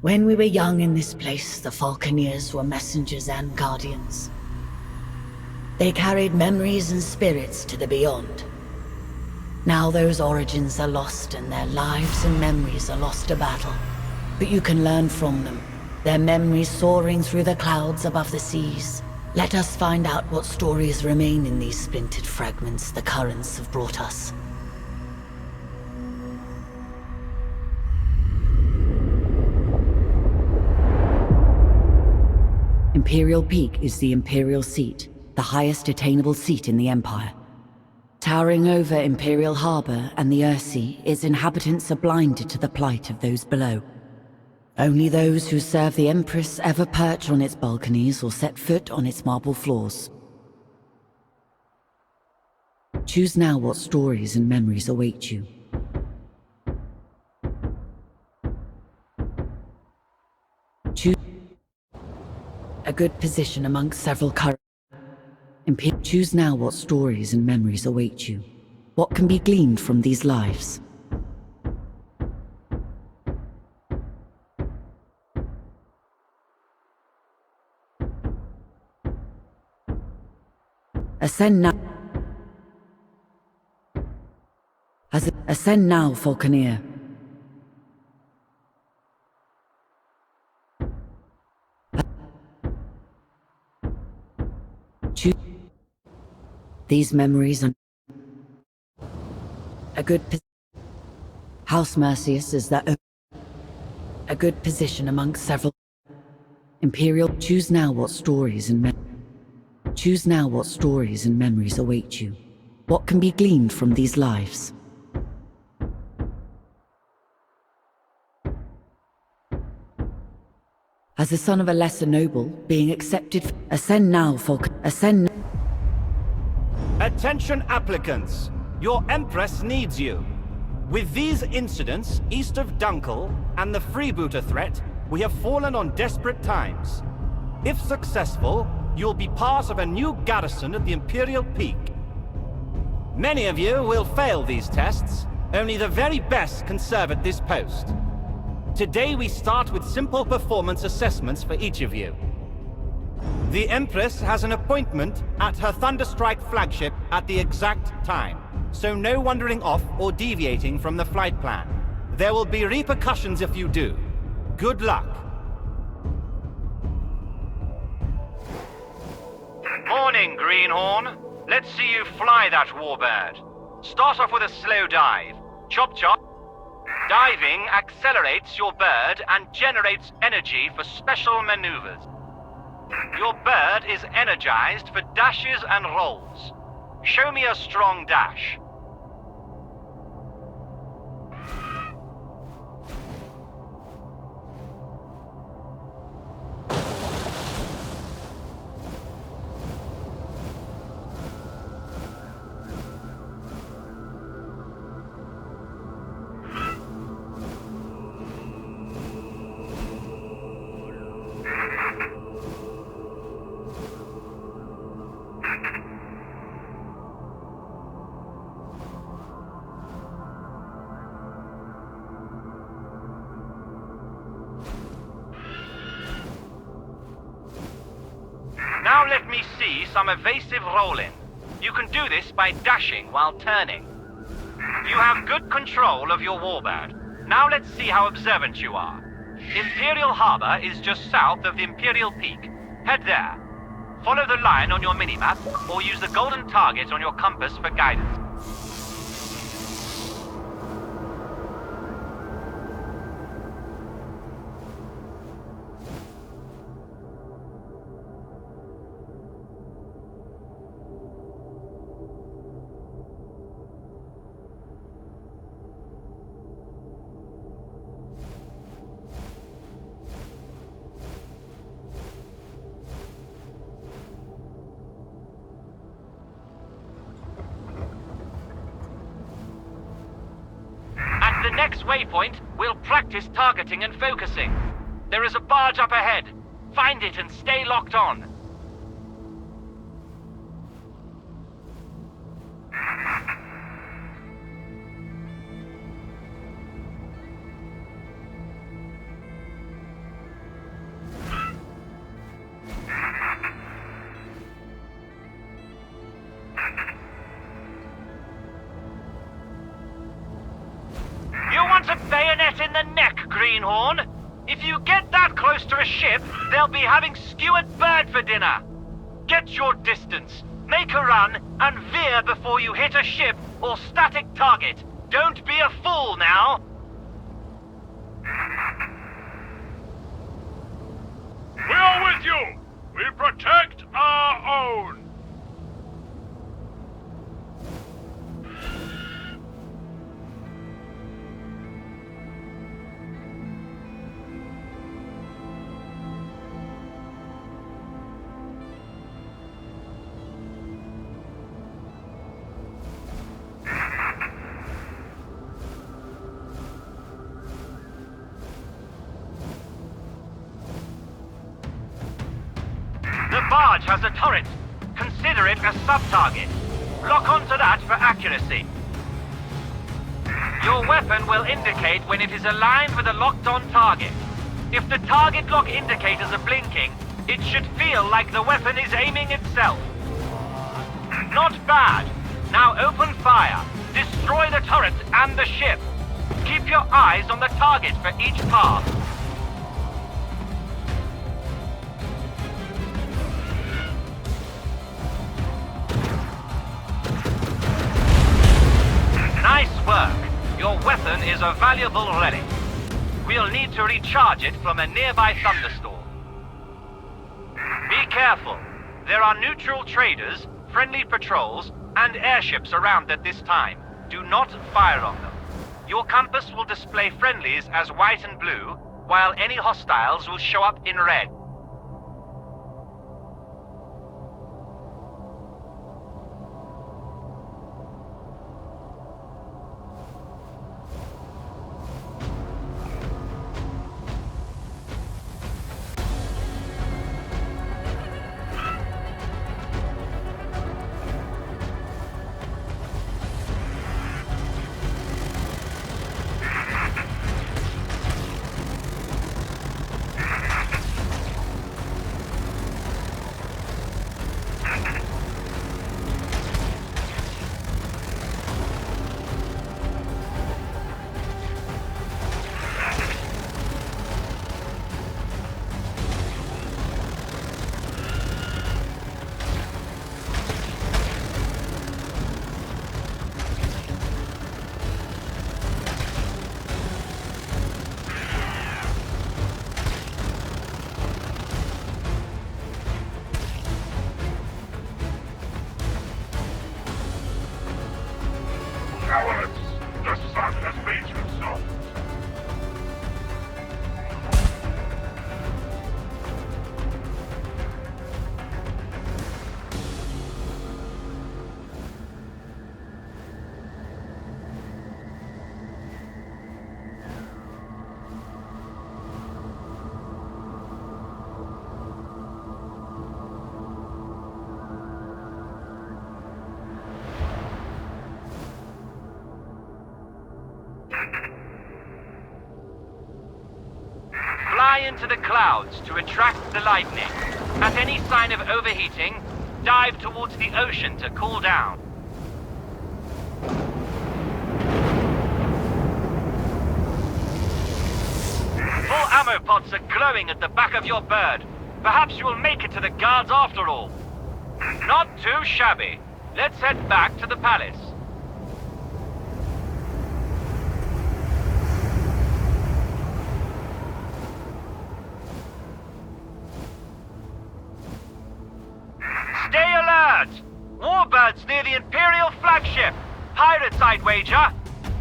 When we were young in this place, the Falconeers were messengers and guardians. They carried memories and spirits to the beyond. Now those origins are lost and their lives and memories are lost to battle. But you can learn from them, their memories soaring through the clouds above the seas. Let us find out what stories remain in these splintered fragments the currents have brought us. Imperial Peak is the Imperial seat, the highest attainable seat in the Empire. Towering over Imperial Harbor and the Earthsea, its inhabitants are blinded to the plight of those below. Only those who serve the Empress ever perch on its balconies or set foot on its marble floors. Choose now what stories and memories await you. Choose a good position amongst several current. Choose now what stories and memories await you. What can be gleaned from these lives? Ascend now. Ascend now, Falconeer. Choose. These memories are a good House Mercius is their own. A good position amongst several Imperial. Choose now what stories and choose now what stories and memories await you. What can be gleaned from these lives? As the son of a lesser noble, being accepted, ascend now, ascend. Attention applicants, your Empress needs you. With these incidents east of Dunkel and the freebooter threat, we have fallen on desperate times. If successful, you'll be part of a new garrison at the Imperial Peak. Many of you will fail these tests. Only the very best can serve at this post. Today we start with simple performance assessments for each of you. The Empress has an appointment at her Thunderstrike flagship at the exact time, so no wandering off or deviating from the flight plan. There will be repercussions if you do. Good luck. Morning, Greenhorn. Let's see you fly that warbird. Start off with a slow dive. Chop chop. Diving accelerates your bird and generates energy for special maneuvers. Your bird is energized for dashes and rolls. Show me a strong dash. Now let me see some evasive rolling. You can do this by dashing while turning. You have good control of your warbird. Now let's see how observant you are. Imperial Harbor is just south of the Imperial Peak. Head there. Follow the line on your minimap, or use the golden target on your compass for guidance. At the next waypoint, we'll practice targeting and focusing. There is a barge up ahead. Find it and stay locked on. the neck, Greenhorn. If you get that close to a ship, they'll be having skewered bird for dinner. Get your distance, make a run, and veer before you hit a ship or static target. Don't be a fool now. We are with you! We protect our own! The barge has a turret. Consider it a sub-target. Lock onto that for accuracy. Your weapon will indicate when it is aligned with a locked-on target. If the target lock indicators are blinking, it should feel like the weapon is aiming itself. Not bad. Now open fire. Destroy the turret and the ship. Keep your eyes on the target for each pass. Nice work. Your weapon is a valuable relic. We'll need to recharge it from a nearby thunderstorm. Be careful. There are neutral traders, friendly patrols, and airships around at this time. Do not fire on them. Your compass will display friendlies as white and blue, while any hostiles will show up in red. Cowards! The sun has made you so! Fly into the clouds to attract the lightning. At any sign of overheating, dive towards the ocean to cool down. Full ammo pods are glowing at the back of your bird. Perhaps you will make it to the guards after all. Not too shabby. Let's head back to the palace. Stay alert! Warbirds near the Imperial flagship. Pirates, I'd wager.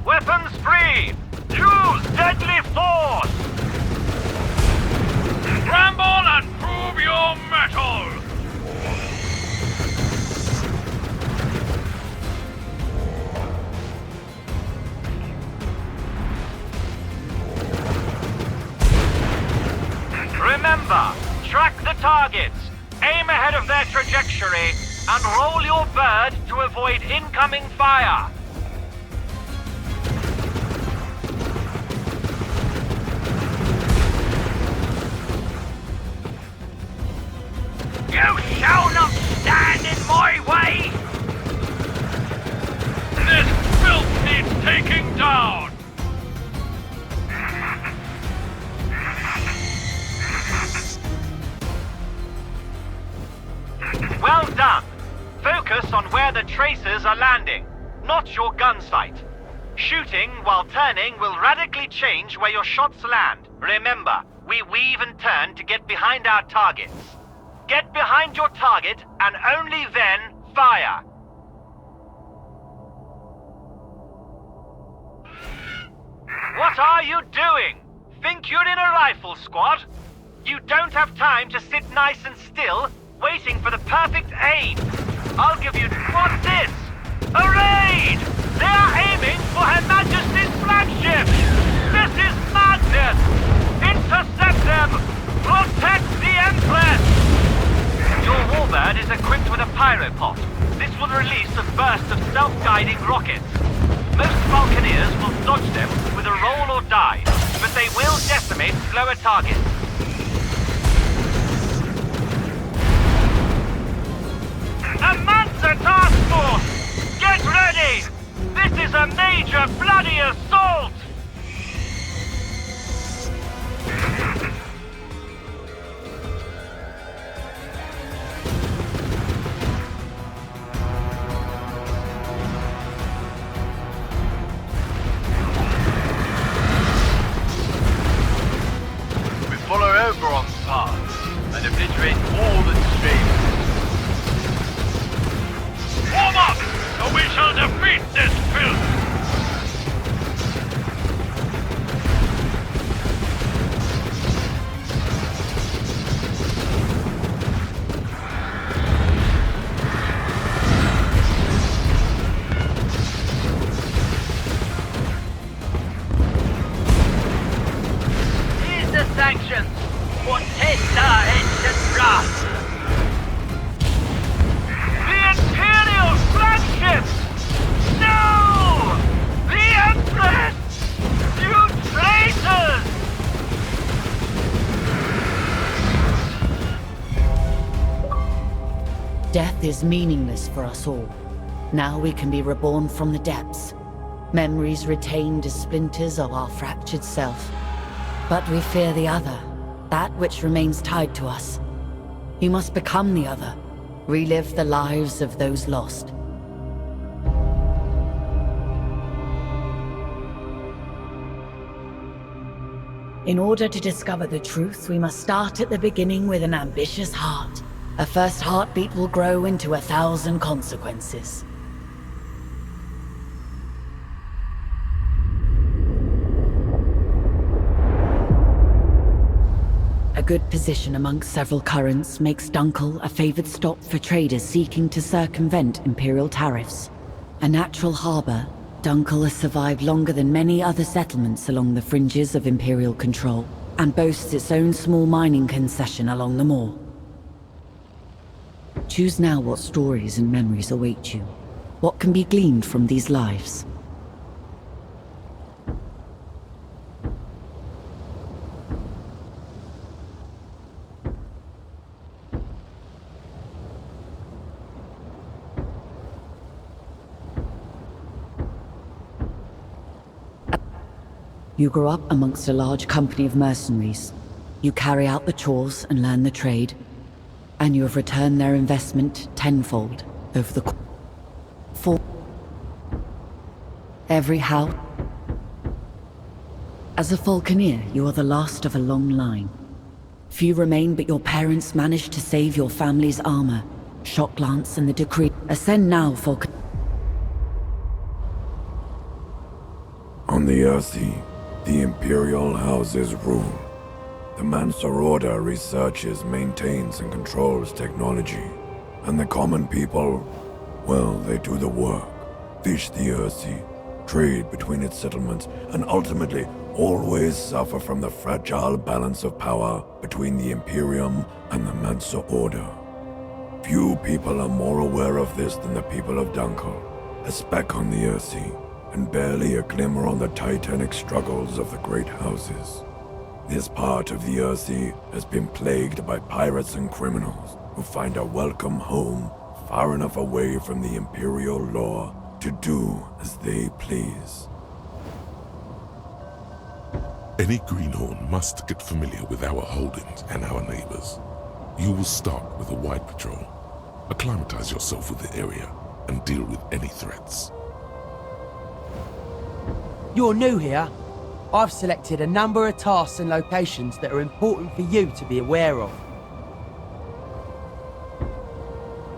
Weapons free. Use deadly force! Scramble and prove your mettle! Remember, track the targets. Aim ahead of their trajectory and roll your bird to avoid incoming fire. You shall not stand in my way! This filth needs taking down! tracers are landing, not your gunsight. Shooting while turning will radically change where your shots land. Remember, we weave and turn to get behind our targets. Get behind your target and only then fire. What are you doing? Think you're in a rifle squad? You don't have time to sit nice and still, waiting for the perfect aim. I'll give you... What's this? A raid! They are aiming for Her Majesty's flagship! This is madness! Intercept them! Protect the Empress! Your warbird is equipped with a pyropod. This will release a burst of self-guiding rockets. Most Falconeers will dodge them with a roll or dive, but they will decimate slower targets. A Mansa task force! Get ready! This is a major bloody assault! We follow Oberon's path and obliterate all that streams. Warm up, or we shall defeat this filth! Here's the sanctions! For test our ancient wrath! Imperial flagship! No! The Empress! You traitors! Death is meaningless for us all. Now we can be reborn from the depths. Memories retained as splinters of our fractured self. But we fear the other, that which remains tied to us. You must become the other. Relive the lives of those lost. In order to discover the truth, we must start at the beginning with an ambitious heart. A first heartbeat will grow into 1,000 consequences. A good position amongst several currents makes Dunkel a favored stop for traders seeking to circumvent Imperial tariffs. A natural harbor, Dunkel has survived longer than many other settlements along the fringes of Imperial control, and boasts its own small mining concession along the moor. Choose now what stories and memories await you. What can be gleaned from these lives? You grow up amongst a large company of mercenaries. You carry out the chores and learn the trade, and you have returned their investment tenfold over the for every house. As a Falconeer, you are the last of a long line. Few remain, but your parents managed to save your family's armor, shock lance, and the decree. Ascend now, Falcon. On the Earthy, the Imperial houses rule. The Mansa Order researches, maintains, and controls technology. And the common people, well, they do the work. Fish the Earthy, trade between its settlements, and ultimately always suffer from the fragile balance of power between the Imperium and the Mansa Order. Few people are more aware of this than the people of Dunkel, a speck on the Earthy, and barely a glimmer on the titanic struggles of the great houses. This part of the Earthy has been plagued by pirates and criminals who find a welcome home far enough away from the Imperial law to do as they please. Any greenhorn must get familiar with our holdings and our neighbors. You will start with a wide patrol. Acclimatize yourself with the area. and deal with any threats. You're new here. I've selected a number of tasks and locations that are important for you to be aware of.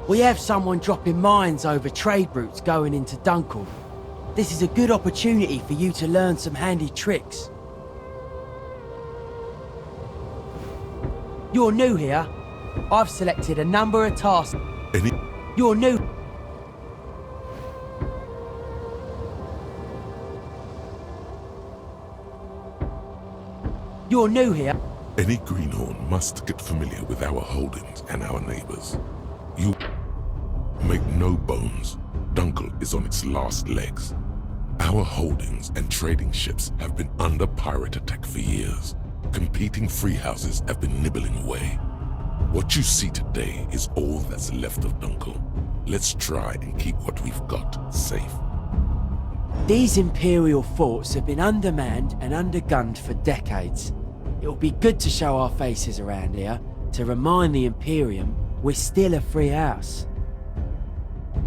We have someone dropping mines over trade routes going into Dunkel. This is a good opportunity for you to learn some handy tricks. You're new here. I've selected a number of tasks. You're new. You're new here. Any greenhorn must get familiar with our holdings and our neighbors. You make no bones, Dunkel is on its last legs. Our holdings and trading ships have been under pirate attack for years. Competing free houses have been nibbling away. What you see today is all that's left of Dunkel. Let's try and keep what we've got safe. These Imperial forts have been undermanned and undergunned for decades. It'll be good to show our faces around here to remind the Imperium we're still a free house.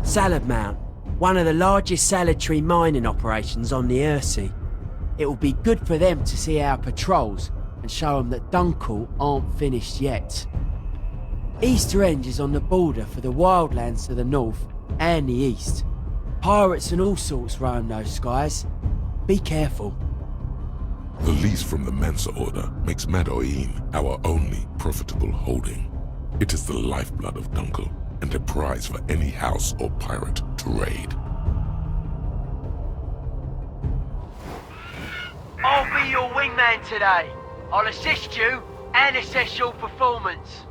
Salad Mount, one of the largest salad tree mining operations on the Earthsea. It'll be good for them to see our patrols and show them that Dunkel aren't finished yet. Easter End is on the border for the wildlands to the north and the east. Pirates and all sorts roam those skies. Be careful. The lease from the Mansa Order makes Madoin our only profitable holding. It is the lifeblood of Dunkel and a prize for any house or pirate to raid. I'll be your wingman today. I'll assist you and assess your performance.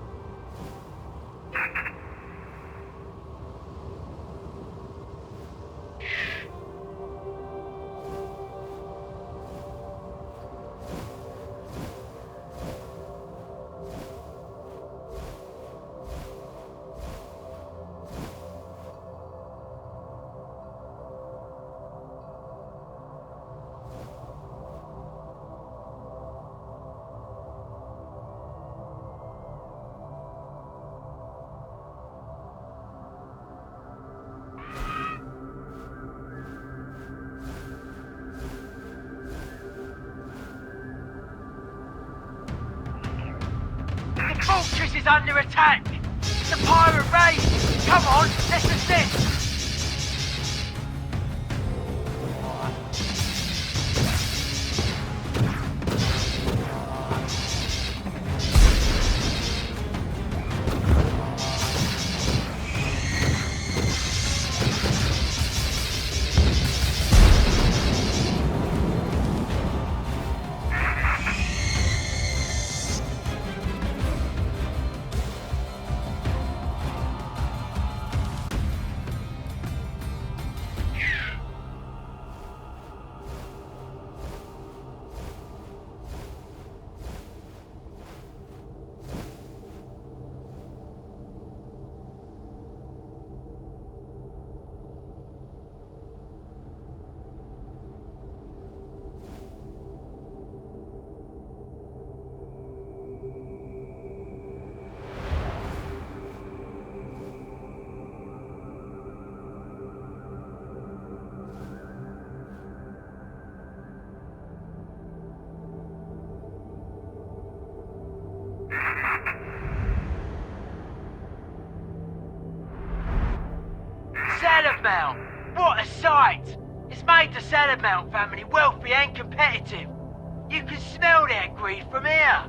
The fortress is under attack! It's a pirate raid! Come on, let's assist! Mount. What a sight! It's made the Salad Mount family wealthy and competitive. You can smell their greed from here.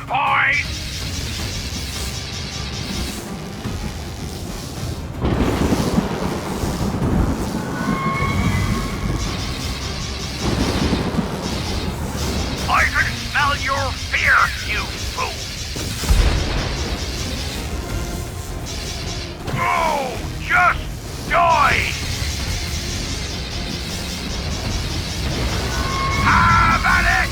point! I can smell your fear, you fool! Oh, just die! Have at it!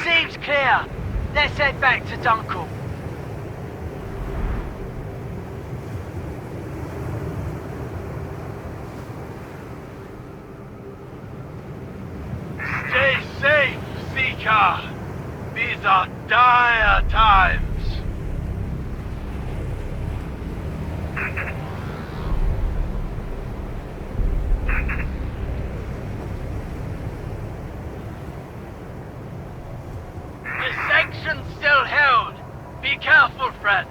Seems clear. Let's head back to Dunkel. Stay safe, Seeker. These are dire times. The section's still held. Be careful, friend.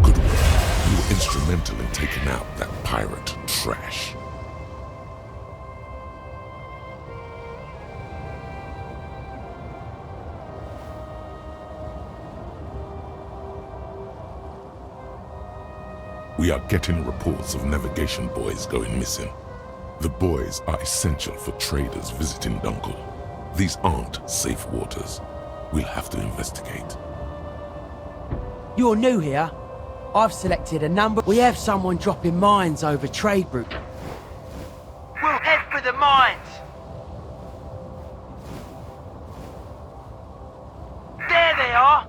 Good work. You were instrumental in taking out that pirate trash. We are getting reports of navigation buoys going missing. The buoys are essential for traders visiting Dunkel. These aren't safe waters. We'll have to investigate. You're new here. I've selected a number. We have someone dropping mines over trade route. We'll head for the mines. There they are.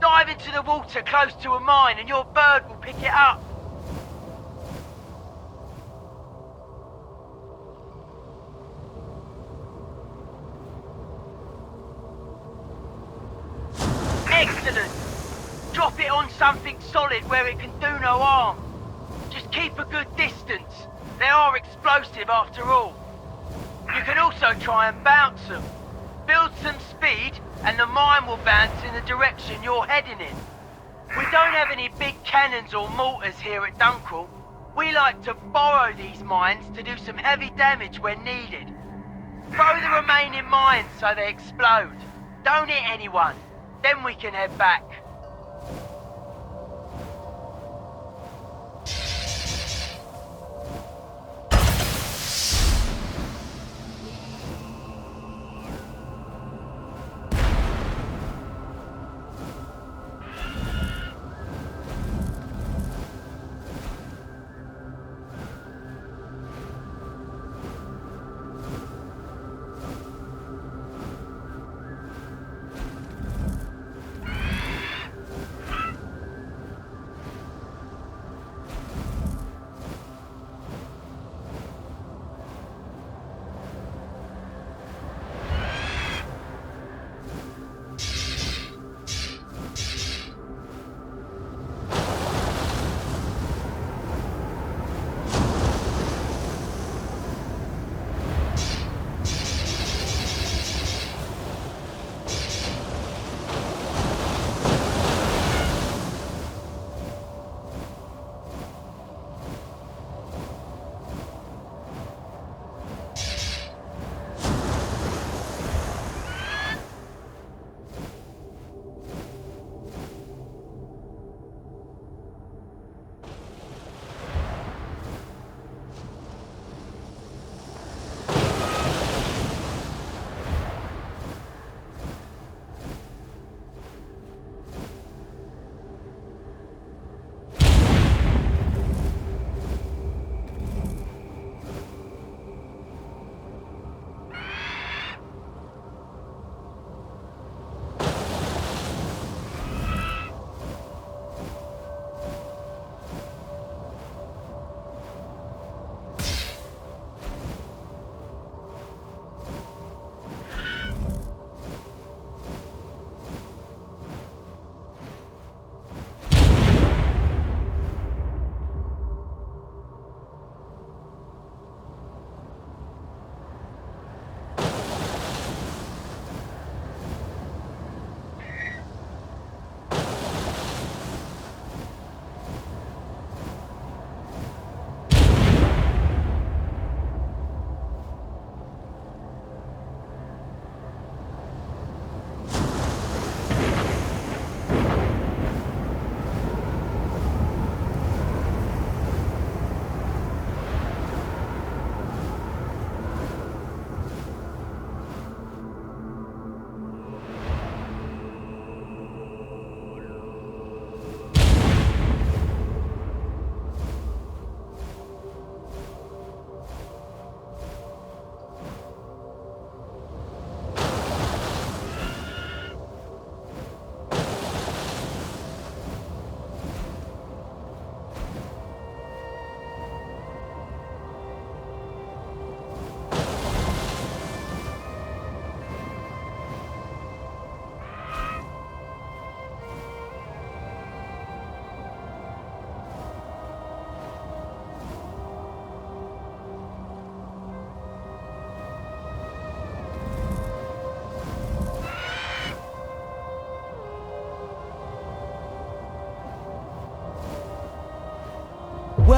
Dive into the water close to a mine and your bird will pick it up. Excellent. Drop it on something solid where it can do no harm. Just keep a good distance. They are explosive after all. You can also try and bounce them. Build some speed and the mine will bounce in the direction you're heading in. We don't have any big cannons or mortars here at Dunkel. We like to borrow these mines to do some heavy damage when needed. Throw the remaining mines so they explode. Don't hit anyone. Then we can head back.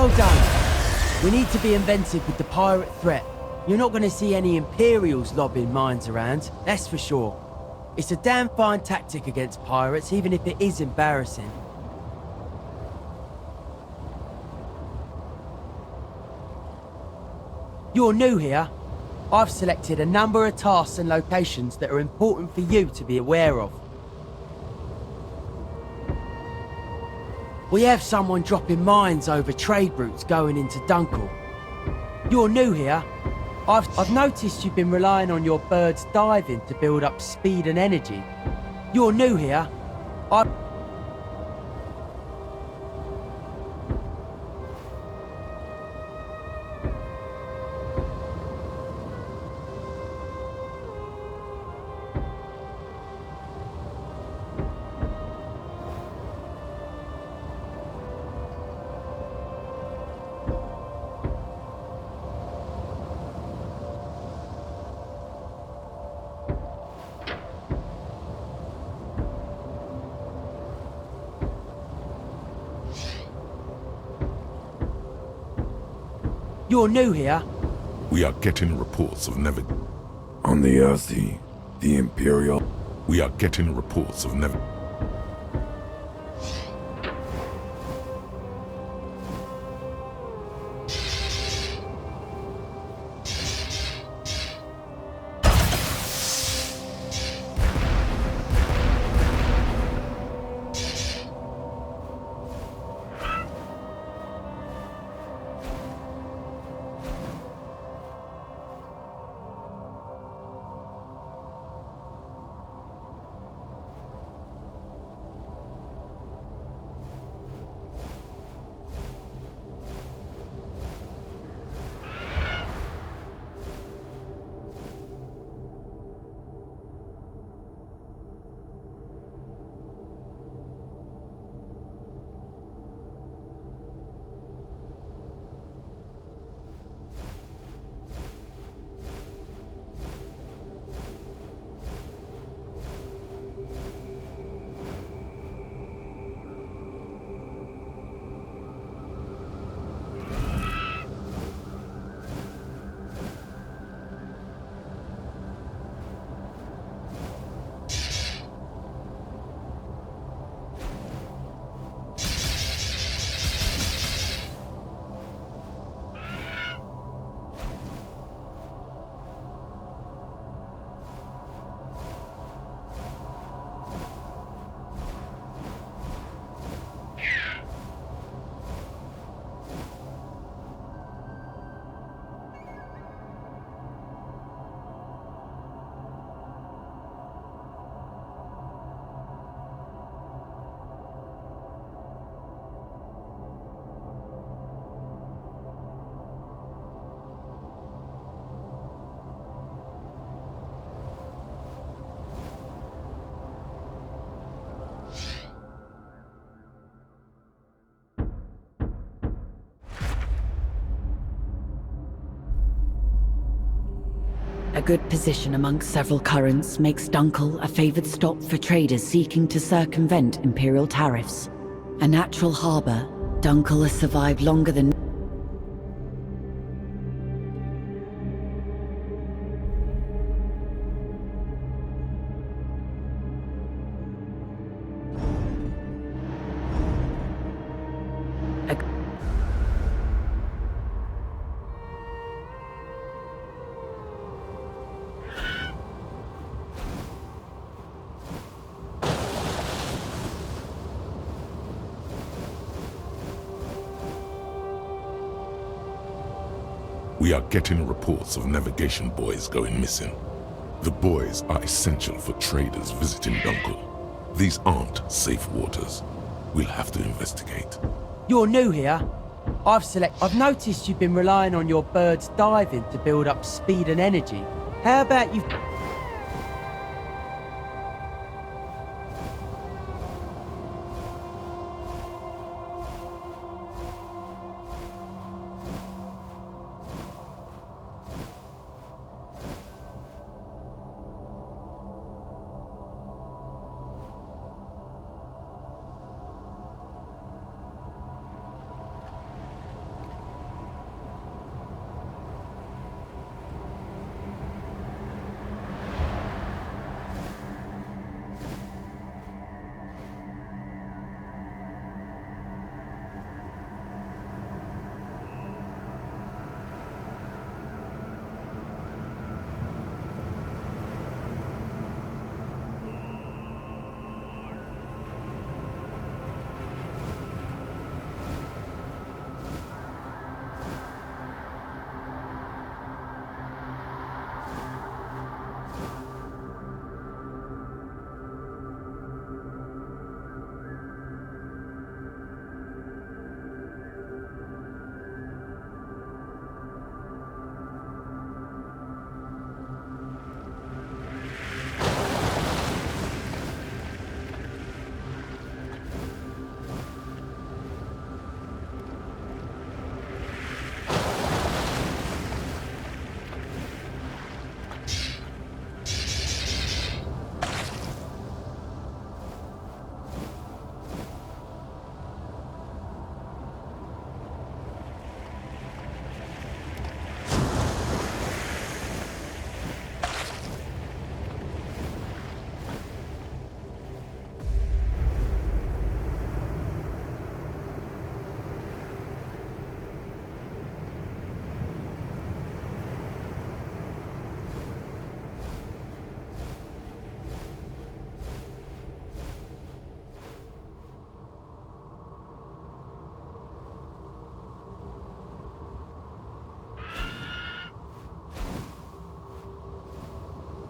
Well done. We need to be inventive with the pirate threat. You're not going to see any Imperials lobbing mines around, that's for sure. It's a damn fine tactic against pirates, even if it is embarrassing. You're new here. I've selected a number of tasks and locations that are important for you to be aware of. We have someone dropping mines over trade routes going into Dunkel. You're new here. I've noticed you've been relying on your birds diving to build up speed and energy. You're new here. You're new here. We are getting reports of never... On the Earthy, the Imperial... We are getting reports of never... A good position amongst several currents makes Dunkel a favored stop for traders seeking to circumvent Imperial tariffs. A natural harbor, Dunkel has survived longer than We are getting reports of navigation buoys going missing. The buoys are essential for traders visiting Dunkel. These aren't safe waters. We'll have to investigate. You're new here. I've noticed you've been relying on your birds diving to build up speed and energy. How about you...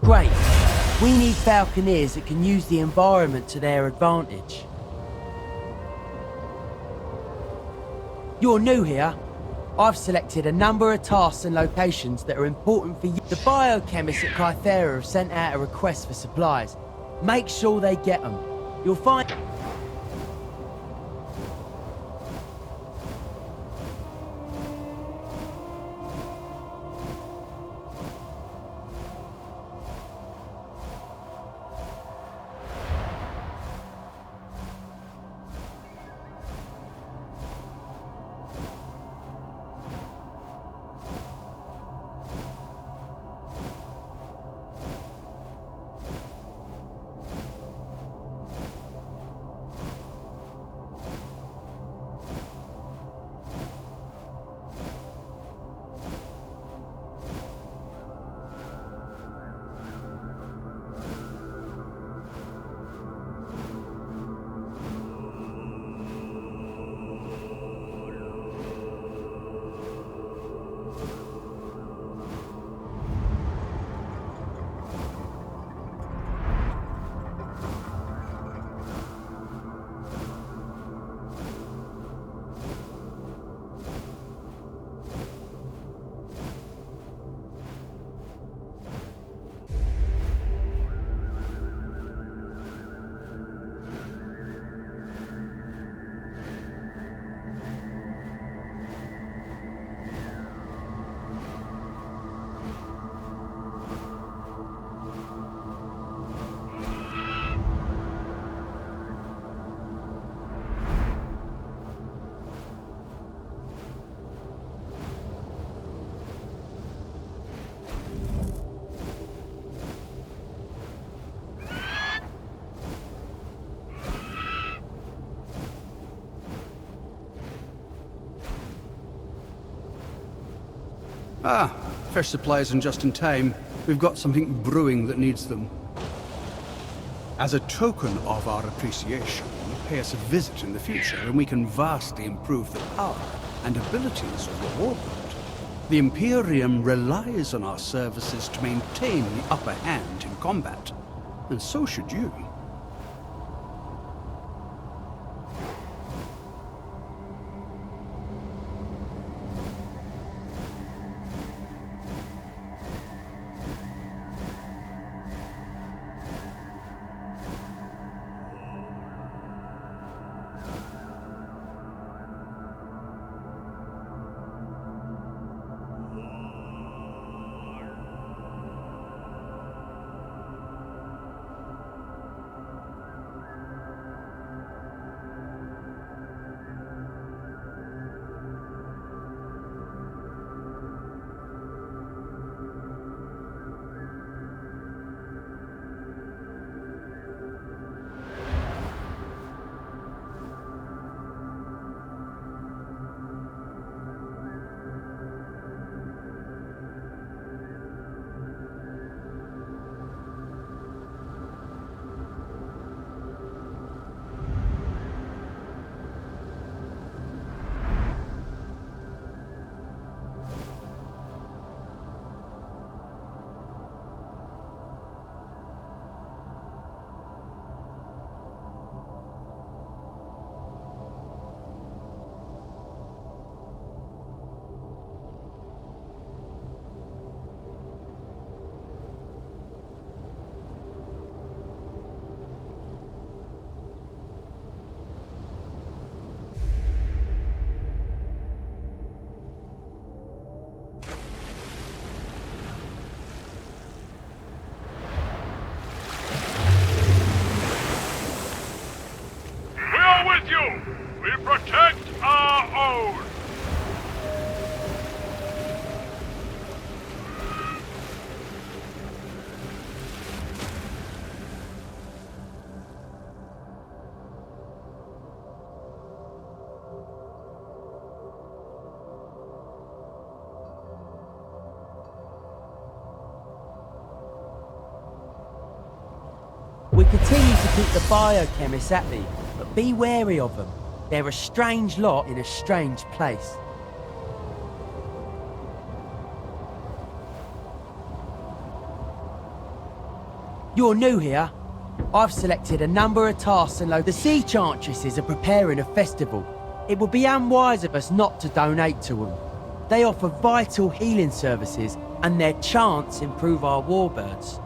great. We need Falconeers that can use the environment to their advantage. You're new here. I've selected a number of tasks and locations that are important for you. The biochemists at Kythera have sent out a request for supplies. Make sure they get them. You'll find... Ah, fresh supplies and just in time. We've got something brewing that needs them. As a token of our appreciation, pay us a visit in the future and we can vastly improve the power and abilities of the Warbird. The Imperium relies on our services to maintain the upper hand in combat, and so should you. We protect our own! We continue to keep the biochemists at me, but be wary of them. They're a strange lot in a strange place. You're new here. I've selected a number of tasks and the Sea Chantresses are preparing a festival. It would be unwise of us not to donate to them. They offer vital healing services and their chants improve our warbirds.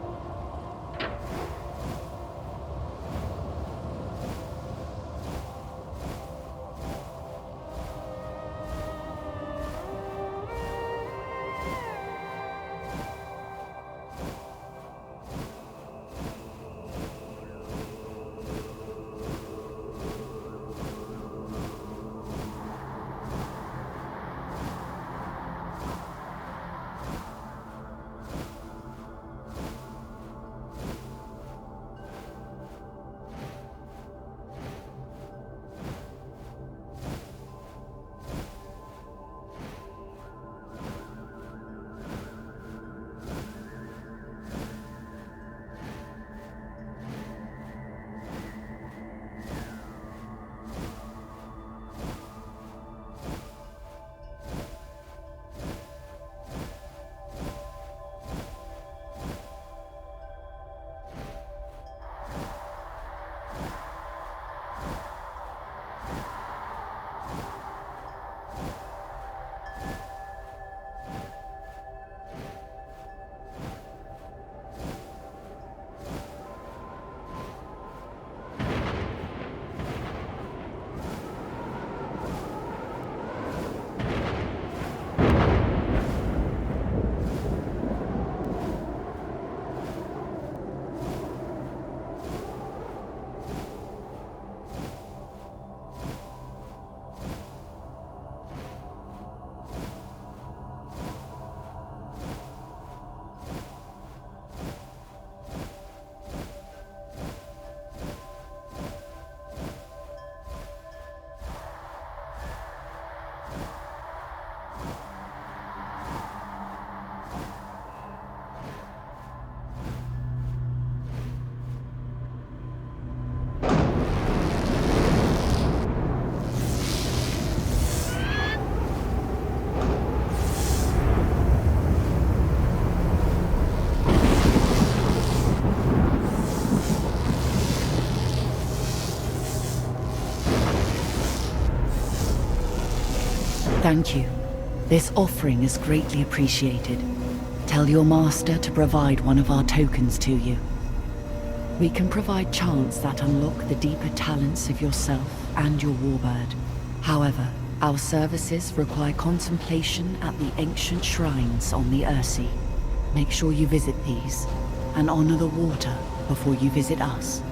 Thank you. This offering is greatly appreciated. Tell your master to provide one of our tokens to you. We can provide chants that unlock the deeper talents of yourself and your warbird. However, our services require contemplation at the ancient shrines on the Ursi. Make sure you visit these, and honor the water before you visit us.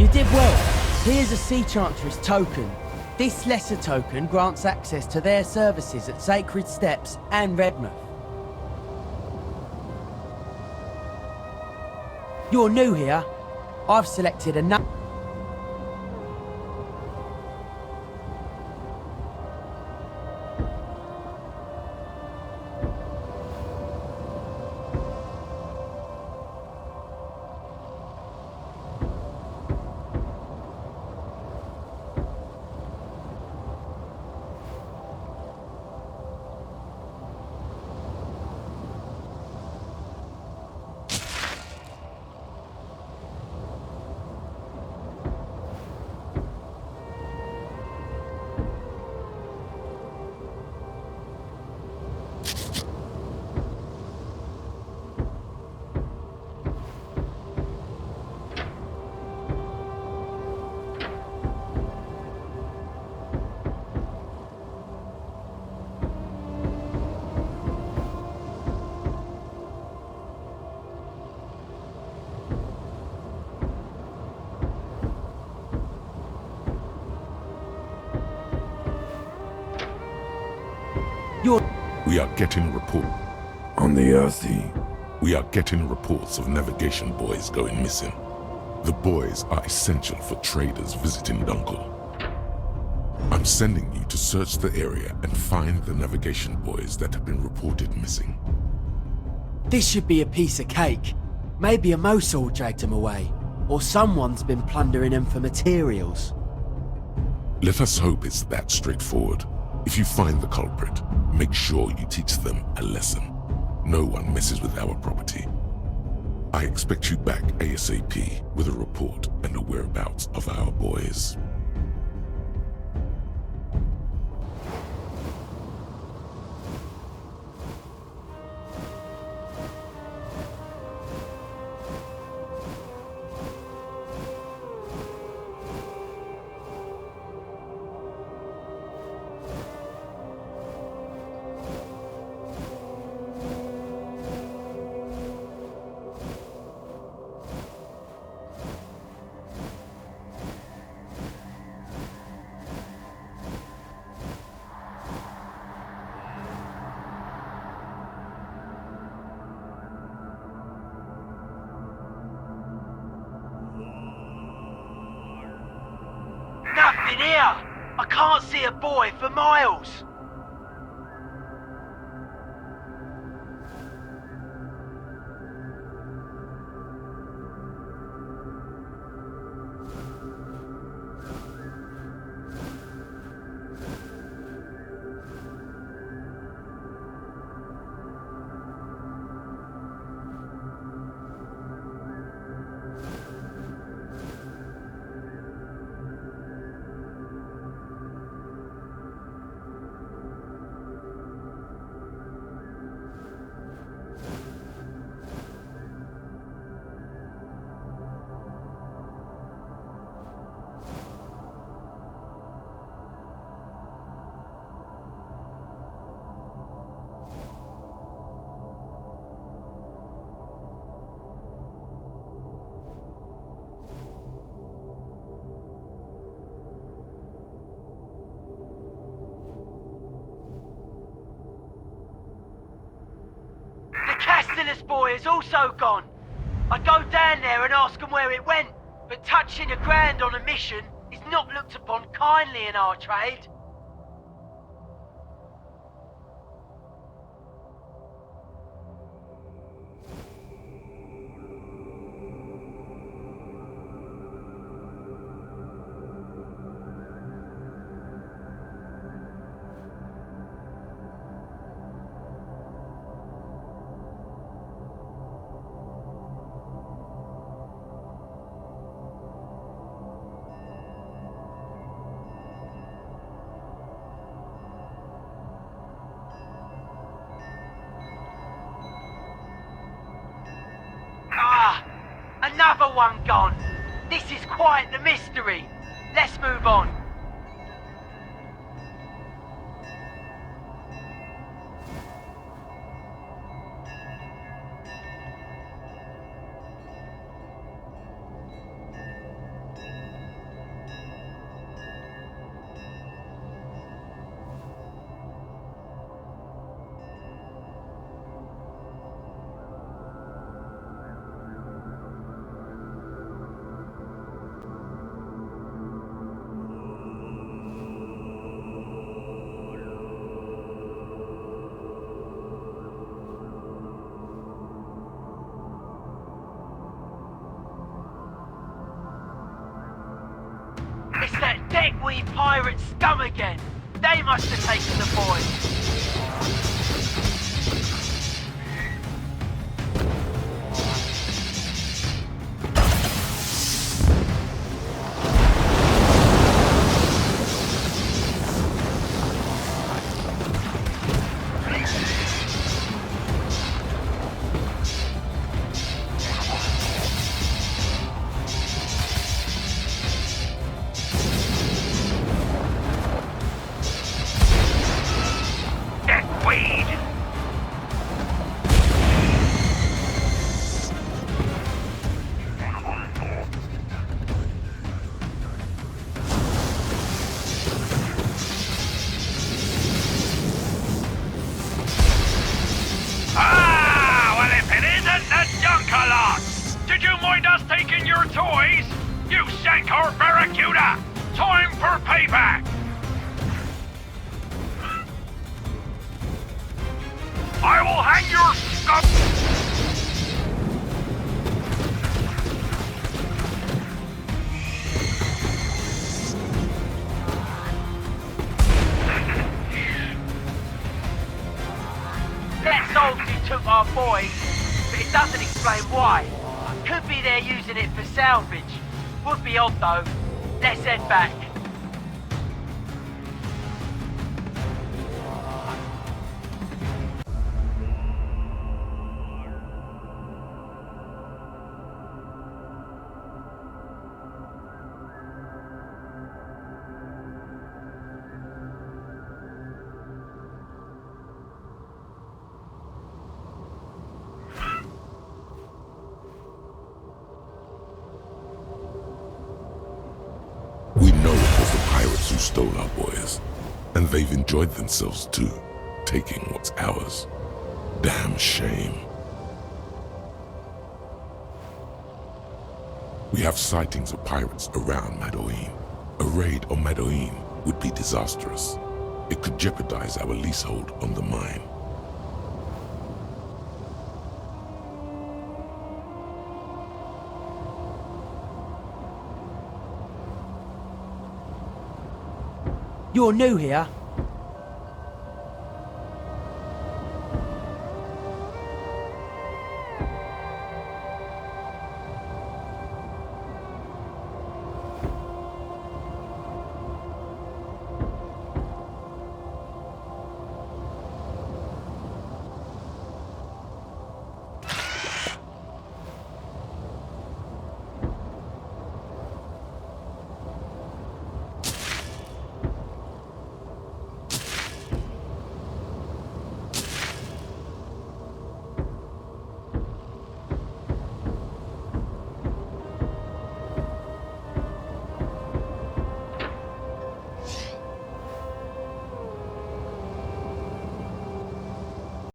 You did well. Here's a Sea Chantress token. This lesser token grants access to their services at Sacred Steps and Redmouth. You're new here. I've selected a We are getting report. On the Earthy, We are getting reports of navigation buoys going missing. The buoys are essential for traders visiting Dunkel. I'm sending you to search the area and find the navigation buoys that have been reported missing. This should be a piece of cake. Maybe a Mosul dragged them away, or someone's been plundering them for materials. Let us hope it's that straightforward. If you find the culprit, make sure you teach them a lesson. No one messes with our property. I expect you back ASAP with a report and the whereabouts of our boys. Nothing here! I can't see a boy for miles! Castellus boy is also gone. I'd go down there and ask him where it went, but touching a grand on a mission is not looked upon kindly in our trade. Another one gone. This is quite the mystery. Let's move on. It's that deckweed pirate scum again. They must have taken the boy. your toys? You sank our Barracuda! Time for payback! I will hang your scum... That soldier took our boys, but it doesn't explain why. Could be they're using it for salvage. Would be odd though. Let's head back. We know it was the pirates who stole our boys, and they've enjoyed themselves too, taking what's ours. Damn shame. We have sightings of pirates around Madoine. A raid on Madoine would be disastrous. It could jeopardize our leasehold on the mine. You're new here?